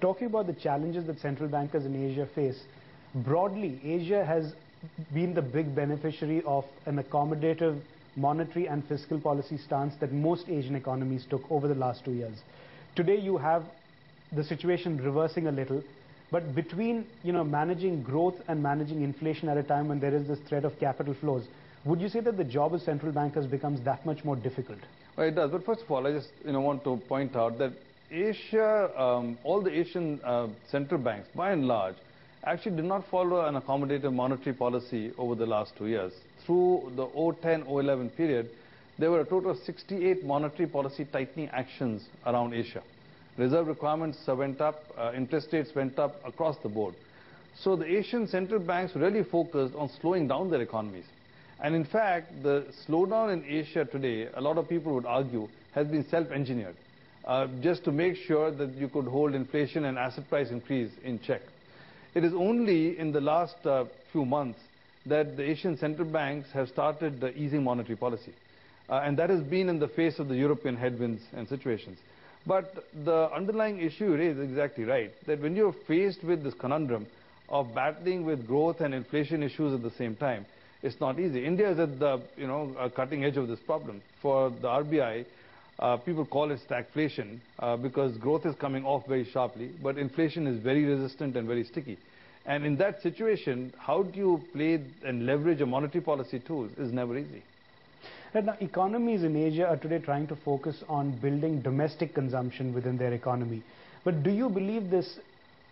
Talking about the challenges that central bankers in Asia face, broadly, Asia has been the big beneficiary of an accommodative monetary and fiscal policy stance that most Asian economies took over the last 2 years. Today you have the situation reversing a little, but between managing growth and managing inflation at a time when there is this threat of capital flows, would you say that the job of central bankers becomes that much more difficult? Well, it does. But first of all, I just want to point out that Asia, all the Asian central banks, by and large, actually did not follow an accommodative monetary policy over the last 2 years. Through the 2010-2011 period, there were a total of 68 monetary policy tightening actions around Asia. Reserve requirements went up, interest rates went up across the board. So the Asian central banks really focused on slowing down their economies. And in fact, the slowdown in Asia today, a lot of people would argue, has been self-engineered, just to make sure that you could hold inflation and asset price increase in check. It is only in the last few months that the Asian central banks have started easing monetary policy. And that has been in the face of the European headwinds and situations. But the underlying issue you raise is exactly right, that when you're faced with this conundrum of battling with growth and inflation issues at the same time, it's not easy. India is at the cutting edge of this problem. For the RBI, people call it stagflation because growth is coming off very sharply, but inflation is very resistant and very sticky. And in that situation, how do you play and leverage a monetary policy tools is never easy. Now, economies in Asia are today trying to focus on building domestic consumption within their economy. But do you believe this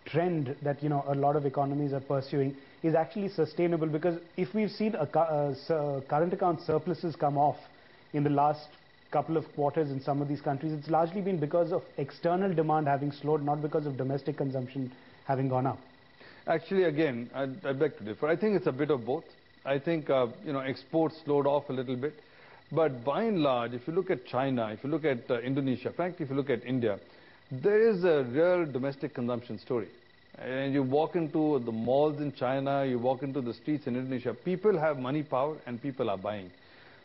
trend that a lot of economies are pursuing is actually sustainable? Because if we've seen current account surpluses come off in the last couple of quarters in some of these countries, it's largely been because of external demand having slowed, not because of domestic consumption having gone up. Actually, again, I beg to differ. I think it's a bit of both. I think exports slowed off a little bit. But by and large, if you look at China, if you look at Indonesia, frankly, if you look at India, there is a real domestic consumption story. And you walk into the malls in China, you walk into the streets in Indonesia, people have money power and people are buying.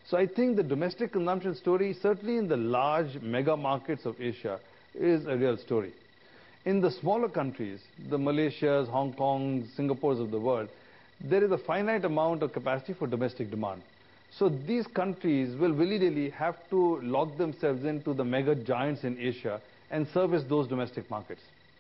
So I think the domestic consumption story, certainly in the large mega markets of Asia, is a real story. In the smaller countries, the Malaysias, Hong Kong, Singapores of the world, there is a finite amount of capacity for domestic demand. So these countries will willy-nilly have to lock themselves into the mega giants in Asia and service those domestic markets.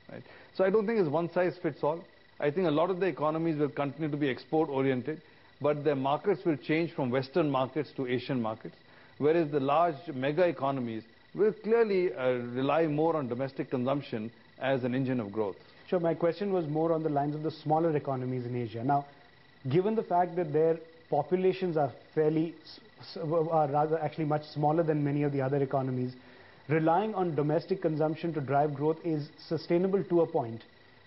Right? So I don't think it's one size fits all. I think a lot of the economies will continue to be export-oriented, but their markets will change from Western markets to Asian markets, whereas the large mega economies will clearly rely more on domestic consumption as an engine of growth. Sure, my question was more on the lines of the smaller economies in Asia. Now, given the fact that their populations are rather actually much smaller than many of the other economies, relying on domestic consumption to drive growth is sustainable to a point.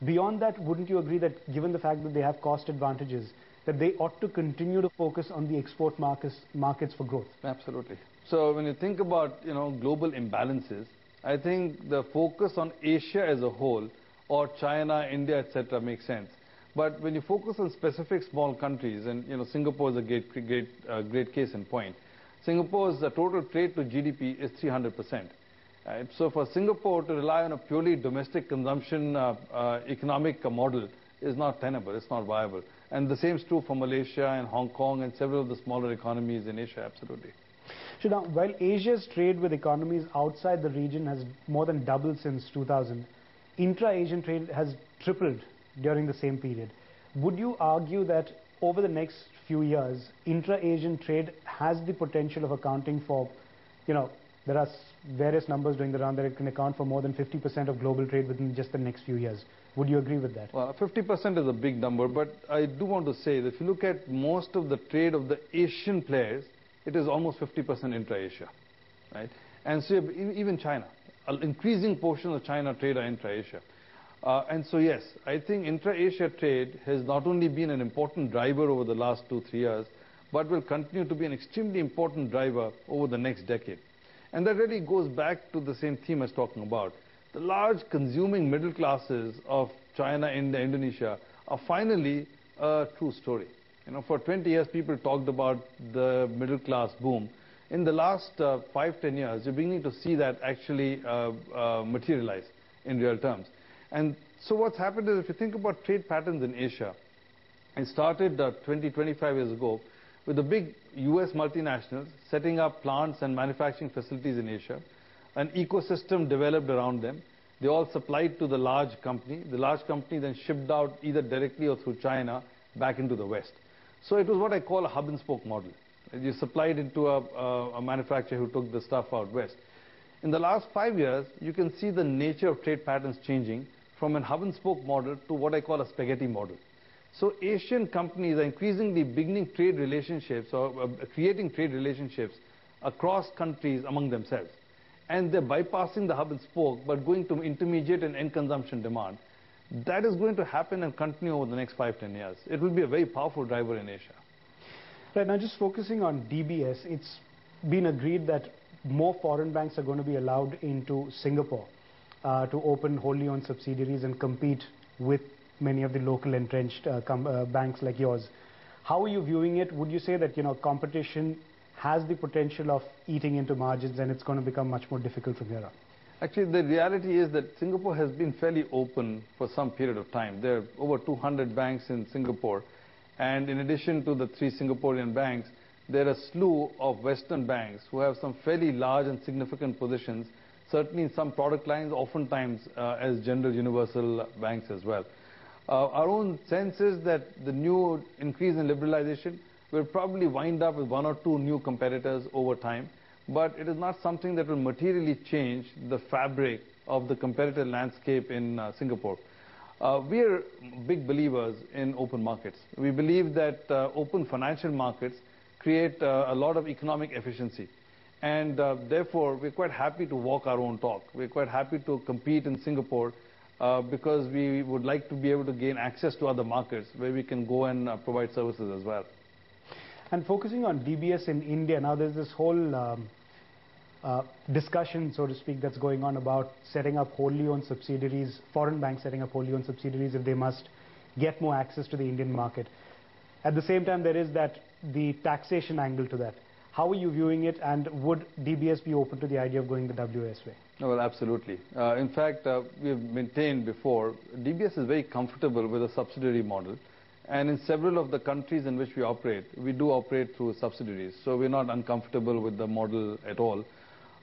Beyond that, wouldn't you agree that given the fact that they have cost advantages, that they ought to continue to focus on the export markets for growth? Absolutely. So when you think about global imbalances, I think the focus on Asia as a whole, or China, India, etc., makes sense. But when you focus on specific small countries, and Singapore is a great case in point. Singapore's total trade to GDP is 300%. So for Singapore to rely on a purely domestic consumption economic model is not tenable, it's not viable. And the same is true for Malaysia and Hong Kong and several of the smaller economies in Asia, absolutely. So now, while Asia's trade with economies outside the region has more than doubled since 2000, intra-Asian trade has tripled during the same period. Would you argue that over the next few years, intra-Asian trade has the potential of accounting for, there are various numbers doing the round that it can account for more than 50% of global trade within just the next few years. Would you agree with that? Well, 50% is a big number, but I do want to say that if you look at most of the trade of the Asian players, it is almost 50% intra-Asia, right? And so even China, an increasing portion of China trade are intra-Asia. And so yes, I think intra-Asia trade has not only been an important driver over the last 2-3 years, but will continue to be an extremely important driver over the next decade. And that really goes back to the same theme I was talking about. The large consuming middle classes of China, India, Indonesia are finally a true story. For 20 years, people talked about the middle class boom. In the last 5-10 years, you're beginning to see that actually materialize in real terms. And So what's happened is, if you think about trade patterns in Asia, it started 20, 25 years ago with the big US multinationals setting up plants and manufacturing facilities in Asia. An ecosystem developed around them. They all supplied to the large company. The large company then shipped out either directly or through China back into the West. So it was what I call a hub and spoke model. You supplied into a manufacturer who took the stuff out West. In the last 5 years, you can see the nature of trade patterns changing from a hub and spoke model to what I call a spaghetti model. So Asian companies are increasingly beginning trade relationships or creating trade relationships across countries among themselves. And they're bypassing the hub and spoke, but going to intermediate and end consumption demand. That is going to happen and continue over the next 5, 10 years. It will be a very powerful driver in Asia. Right, now just focusing on DBS, it's been agreed that more foreign banks are going to be allowed into Singapore to open wholly owned subsidiaries and compete with many of the local entrenched banks like yours. How are you viewing it? Would you say that competition has the potential of eating into margins and it's going to become much more difficult from here on? Actually, the reality is that Singapore has been fairly open for some period of time. There are over 200 banks in Singapore. And in addition to the 3 Singaporean banks, there are a slew of Western banks who have some fairly large and significant positions, certainly in some product lines, oftentimes as general universal banks as well. Our own sense is that the new increase in liberalization will probably wind up with 1 or 2 new competitors over time, but it is not something that will materially change the fabric of the competitive landscape in Singapore. We are big believers in open markets. We believe that open financial markets create a lot of economic efficiency. And therefore, we're quite happy to walk our own talk. We're quite happy to compete in Singapore because we would like to be able to gain access to other markets where we can go and provide services as well. And focusing on DBS in India, now there's this whole discussion, so to speak, that's going on about setting up wholly owned subsidiaries, foreign banks setting up wholly owned subsidiaries if they must get more access to the Indian market. At the same time, there is the taxation angle to that. How are you viewing it, and would DBS be open to the idea of going the WS way? Well, absolutely. In fact, we have maintained before, DBS is very comfortable with a subsidiary model. And in several of the countries in which we operate, we do operate through subsidiaries. So we're not uncomfortable with the model at all.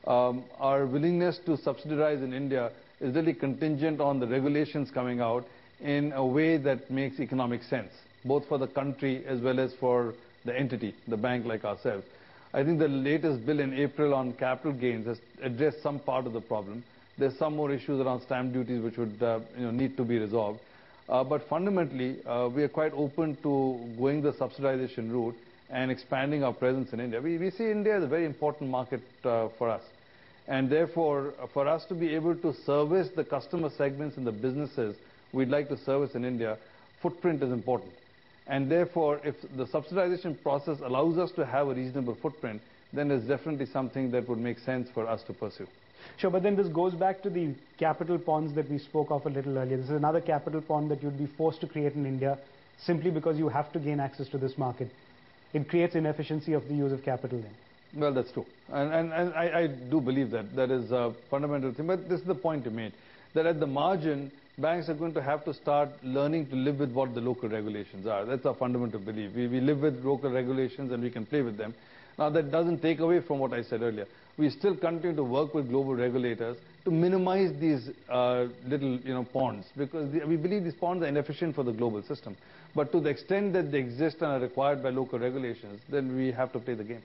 Our willingness to subsidize in India is really contingent on the regulations coming out in a way that makes economic sense, both for the country as well as for the entity, the bank like ourselves. I think the latest bill in April on capital gains has addressed some part of the problem. There's some more issues around stamp duties which would need to be resolved. But fundamentally, we are quite open to going the subsidization route and expanding our presence in India. We see India as a very important market for us. And therefore, for us to be able to service the customer segments and the businesses we'd like to service in India, footprint is important. And therefore, if the subsidization process allows us to have a reasonable footprint, then it's definitely something that would make sense for us to pursue. Sure, but then this goes back to the capital ponds that we spoke of a little earlier. This is another capital pond that you'd be forced to create in India simply because you have to gain access to this market. It creates inefficiency of the use of capital then. Well, that's true. And I do believe that. That is a fundamental thing. But this is the point you made, that at the margin, banks are going to have to start learning to live with what the local regulations are. That's our fundamental belief. We live with local regulations and we can play with them. Now, that doesn't take away from what I said earlier. We still continue to work with global regulators to minimize these little ponds, because we believe these ponds are inefficient for the global system. But to the extent that they exist and are required by local regulations, then we have to play the game.